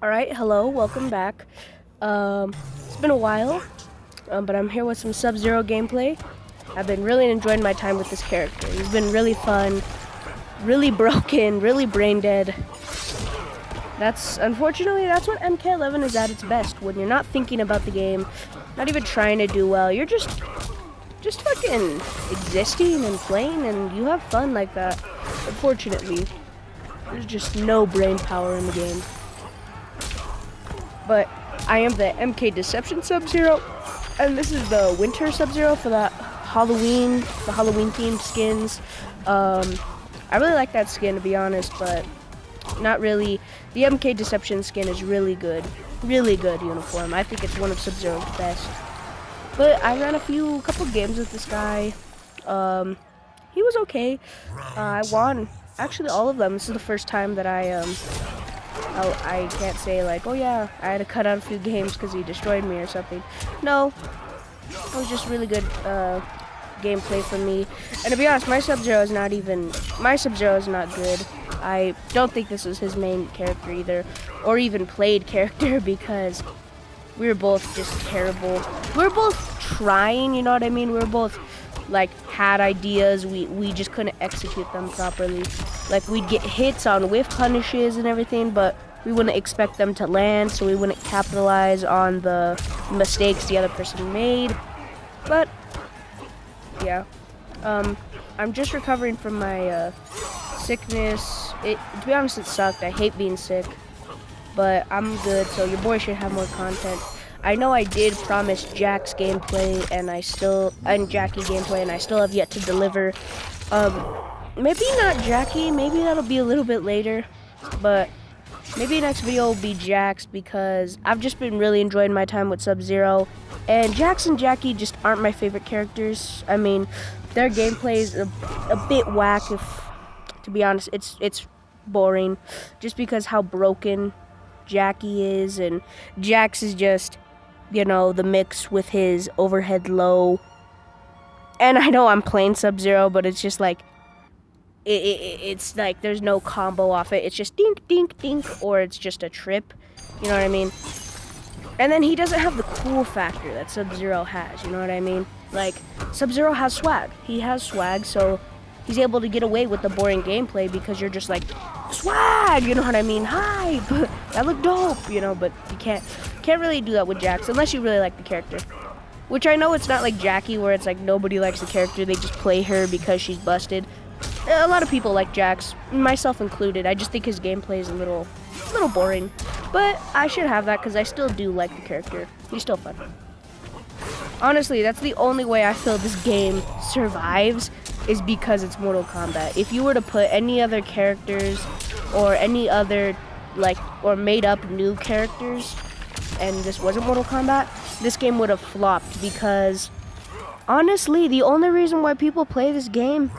Alright, hello, welcome back. It's been a while, but I'm here with some Sub-Zero gameplay. I've been really enjoying my time with this character. He's been really fun, really broken, really brain dead. Unfortunately, that's what MK11 is at its best. When you're not thinking about the game, not even trying to do well, you're just fucking existing and playing, and you have fun like that. Unfortunately, there's just no brain power in the game. But I am the MK Deception Sub-Zero, and this is the Winter Sub-Zero for the Halloween themed skins. I really like that skin, to be honest, but not really. The MK Deception skin is really good uniform. I think it's one of Sub-Zero's best. But I ran a couple games with this guy. He was okay. I won actually all of them. This is the first time that I can't say like, oh yeah, I had to cut out a few games because he destroyed me or something. No, it was just really good gameplay for me. And to be honest, my Sub-Zero is not good. I don't think this was his main character either, or even played character, because we were both just terrible. We were both trying, you know what I mean? We were both like had ideas, we just couldn't execute them properly. Like we'd get hits on whiff punishes and everything, but we wouldn't expect them to land, so we wouldn't capitalize on the mistakes the other person made. But yeah, I'm just recovering from my sickness. To be honest, it sucked. I hate being sick, but I'm good, so your boy should have more content. I know I did promise Jack's gameplay and Jackie gameplay, and I still have yet to deliver. Maybe not Jackie, maybe that'll be a little bit later, but maybe next video will be Jack's, because I've just been really enjoying my time with Sub-Zero, and Jax and Jackie just aren't my favorite characters. I mean, their gameplay is a bit whack, to be honest. It's boring, just because how broken Jackie is, and Jax is just, you know, the mix with his overhead low. And I know I'm playing Sub-Zero, but it's just like, it's like there's no combo off it. It's just dink, dink, dink, or it's just a trip. You know what I mean? And then he doesn't have the cool factor that Sub-Zero has, you know what I mean? Like, Sub-Zero has swag. He has swag, so he's able to get away with the boring gameplay because you're just like, swag, you know what I mean? Hype, that looked dope, you know, but you can't really do that with Jax unless you really like the character. Which I know it's not like Jackie, where it's like nobody likes the character, they just play her because she's busted. A lot of people like Jax, myself included. I just think his gameplay is a little boring. But I should have that because I still do like the character. He's still fun. Honestly, that's the only way I feel this game survives, is because it's Mortal Kombat. If you were to put any other characters or any other or made up new characters and this wasn't Mortal Kombat, this game would have flopped, because honestly, the only reason why people play this game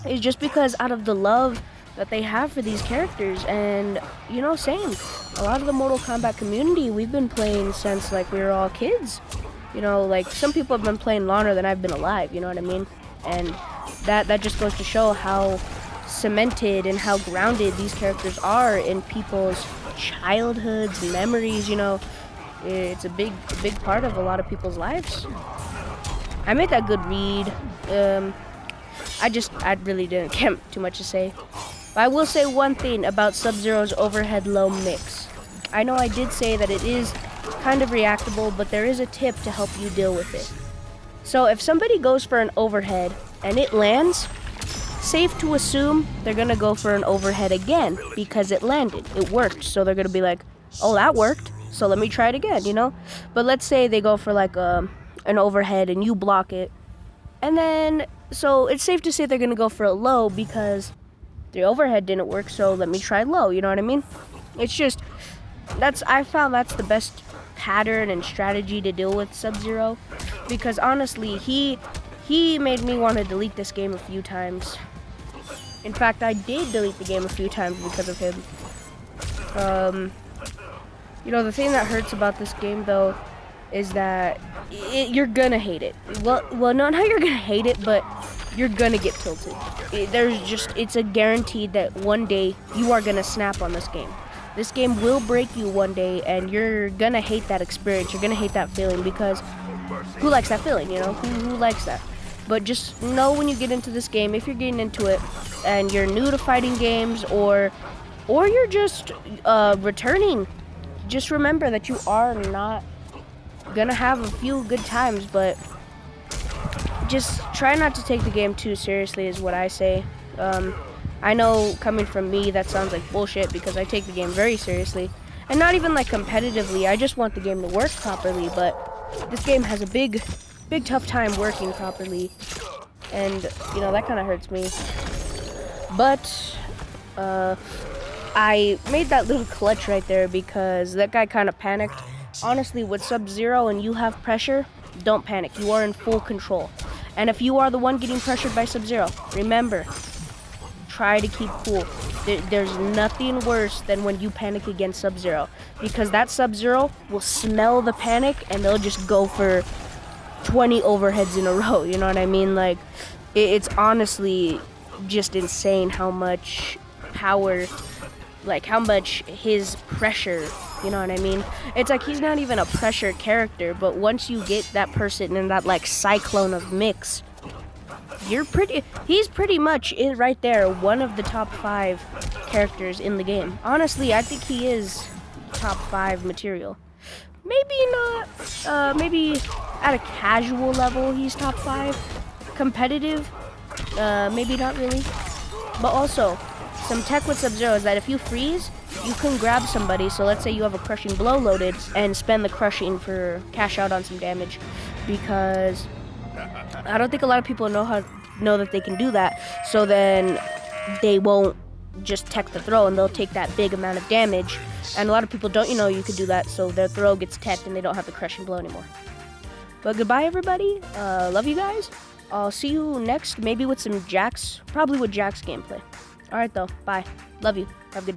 is just because out of the love that they have for these characters. And, you know, same. A lot of the Mortal Kombat community, we've been playing since, like, we were all kids. You know, like, some people have been playing longer than I've been alive, you know what I mean? And that just goes to show how cemented and how grounded these characters are in people's childhoods, memories, you know. It's a big part of a lot of people's lives. I made that good read. I really didn't have too much to say. But I will say one thing about Sub-Zero's overhead low mix. I know I did say that it is kind of reactable, but there is a tip to help you deal with it. So if somebody goes for an overhead and it lands, safe to assume they're gonna go for an overhead again because it landed, it worked. So they're gonna be like, oh, that worked, so let me try it again, you know? But let's say they go for like an overhead and you block it, and then, so it's safe to say they're gonna go for a low because the overhead didn't work, so let me try low, you know what I mean? It's just, I found that's the best pattern and strategy to deal with Sub-Zero, because honestly, he made me want to delete this game a few times. In fact, I did delete the game a few times because of him. You know, the thing that hurts about this game, though, is that you're gonna hate it. Well, not how you're gonna hate it, but you're gonna get tilted. It's a guarantee that one day you are gonna snap on this game. This game will break you one day, and you're gonna hate that experience. You're gonna hate that feeling, because who likes that feeling, you know? Who likes that? But just know when you get into this game, if you're getting into it, and you're new to fighting games, or you're just returning, just remember that you are not gonna have a few good times, but just try not to take the game too seriously is what I say. I know coming from me that sounds like bullshit, because I take the game very seriously, and not even like competitively. I just want the game to work properly, but this game has a big tough time working properly, and you know, that kind of hurts me. But I made that little clutch right there because that guy kind of panicked. Honestly, with Sub-Zero and you have pressure, don't panic. You are in full control. And if you are the one getting pressured by Sub-Zero, remember, try to keep cool. There's nothing worse than when you panic against Sub-Zero, because that Sub-Zero will smell the panic and they'll just go for 20 overheads in a row. You know what I mean? Like, it's honestly just insane how much power, like how much his pressure, you know what I mean? It's like he's not even a pressure character, but once you get that person in that like cyclone of mix, he's pretty much right there, one of the top 5 characters in the game. Honestly, I think he is top 5 material. Maybe not, maybe at a casual level he's top 5. Competitive, maybe not really. But also, some tech with Sub-Zero is that if you freeze, you can grab somebody. So let's say you have a crushing blow loaded and spend the crushing for cash out on some damage, because I don't think a lot of people know that they can do that. So then they won't just tech the throw, and they'll take that big amount of damage. And a lot of people don't, you know, you could do that, so their throw gets teched and they don't have the crushing blow anymore. But goodbye, everybody. Love you guys. I'll see you next, maybe with some Jax, probably with Jax gameplay. All right, though. Bye. Love you. Have a good day.